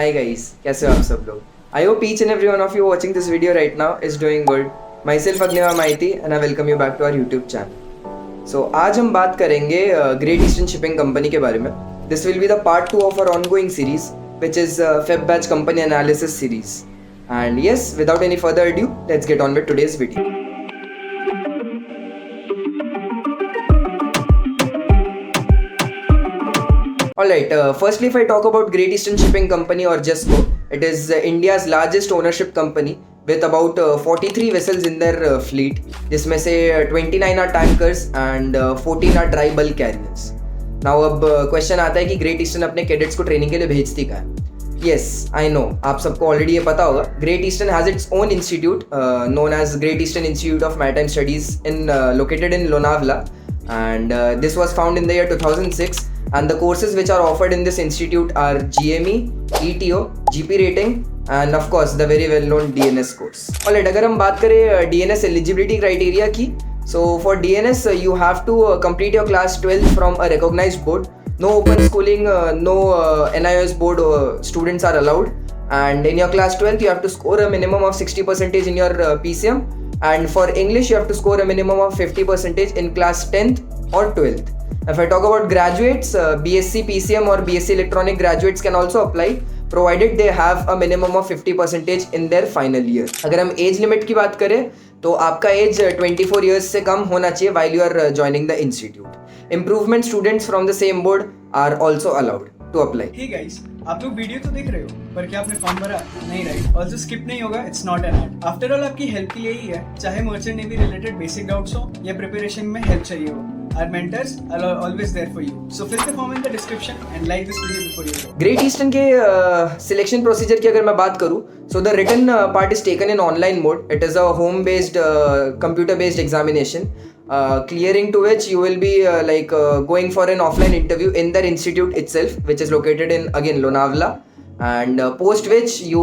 Hi guys, कैसे हो आप सब लोग? I hope each and every one of you watching this video right now is doing good. Myself Agniva Maiti and I welcome you back to our YouTube channel. So आज हम बात करेंगे Great Eastern Shipping Company के बारे में. This will be the part 2 of our ongoing series, which is Feb Batch Company Analysis series. And yes, without any further ado, let's get on with today's video. Alright, firstly, if I talk about Great Eastern Shipping Company or JESCO, it is India's largest ownership company with about 43 vessels in their fleet, जिसमें से 29 are tankers and 14 are dry bulk carriers. Now अब question आता है कि great eastern अपने cadets को training के लिए भेजती का है. Yes, I know, आप सबको ऑलरेडी ये पता होगा. Great Eastern has its own institute known as Great Eastern Institute of Maritime Studies located in Lonavala, and this was found in the year 2006. And the courses which are offered in this institute are GME, ETO, GP rating, and of course the very well-known DNS course. Alright, अगर हम बात करें DNS eligibility criteria की, so for DNS you have to complete your class 12 from a recognized board. No open schooling, no NIOS board students are allowed. And in your class 12 you have to score a minimum of 60% in your PCM. And for English you have to score a minimum of 50% in class 10th or 12th. If I talk about graduates, BSc PCM or BSc Electronic graduates can also apply, provided they have a minimum of 50% in their final year. अगर हम age limit की बात करें तो आपका as 24 years से कम होना चाहिए while you are joining the institute. Improvement students from the same board are also allowed to apply. Hey guys, आप लोग वीडियो तो देख रहे हो, पर क्या आपने फॉर्म भरा? नहीं, राइट. ऑल्सो स्किप नहीं होगा, it's not an ad. After all आपकी हेल्प के लिए ही है, चाहे merchant navy related basic doubts हो या प्रिपरेशन में हेल्प चाहिए हो. Our mentors are always there for you. So fill the form in the description and like this video before you go. Great Eastern के selection procedure की अगर मैं बात करूँ, so the written part is taken in online mode. It is a home-based, computer-based examination. Clearing to which you will be going for an offline interview in their institute itself, which is located in again Lonavala, and post which you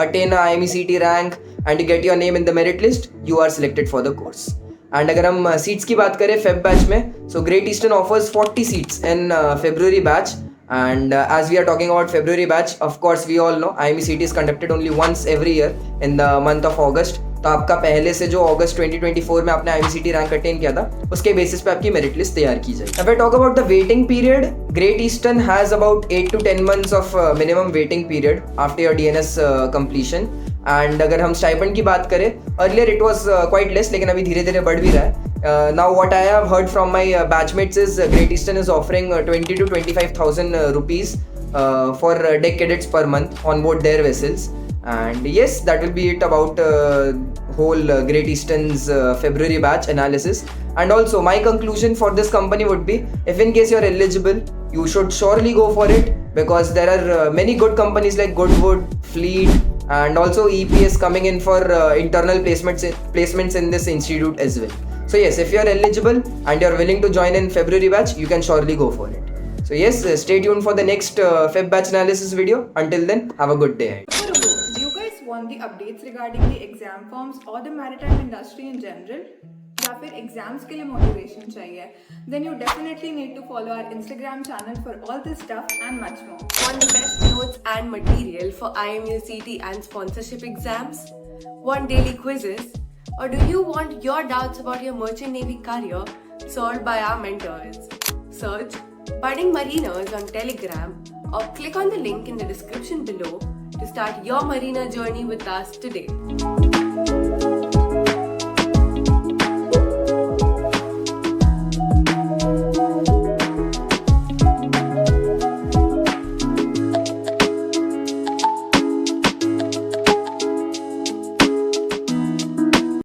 attain a IME-CT rank and you get your name in the merit list, you are selected for the course. And अगर हम seats की बात करें Feb batch में, so Great Eastern offers 40 seats in February batch. And as we are talking about February batch, of course we all know IME-CT is conducted only once every year in the month of August. तो आपका पहले से जो अगस्त 2024 में आपने IME-CT rank attain किया था, उसके बेसिस पे आपकी मेरिट लिस्ट तैयार की जाएगी. If I talk about the waiting period, Great Eastern has about 8 to 10 months of minimum waiting period after your DNS completion. And अगर हम स्टाइपेंड की बात करें, earlier it was quite less, लेकिन अभी धीरे धीरे बढ़ भी रहा है. Now what I have heard from my batchmates is great eastern is offering 20 to 25,000 rupees for deck cadets per month on board their vessels. And yes, that will be it about whole Great Eastern's February batch analysis. And also my conclusion for this company would be, if in case you're eligible, you should surely go for it, because there are many good companies like Goodwood, Fleet, and also EPS coming in for internal placements in this institute as well. So yes, if you are eligible and you are willing to join in February batch, you can surely go for it. So yes, stay tuned for the next Feb batch analysis video. Until then, have a good day. Do you guys want the updates regarding the exam forms or the maritime industry in general? या फिर exams के लिए motivation चाहिए, then you definitely need to follow our Instagram channel for all this stuff and much more. Want the best notes and material for IMU-CT and sponsorship exams? Want daily quizzes? Or do you want your doubts about your merchant navy career solved by our mentors? Search Budding Mariners on Telegram or click on the link in the description below to start your marina journey with us today.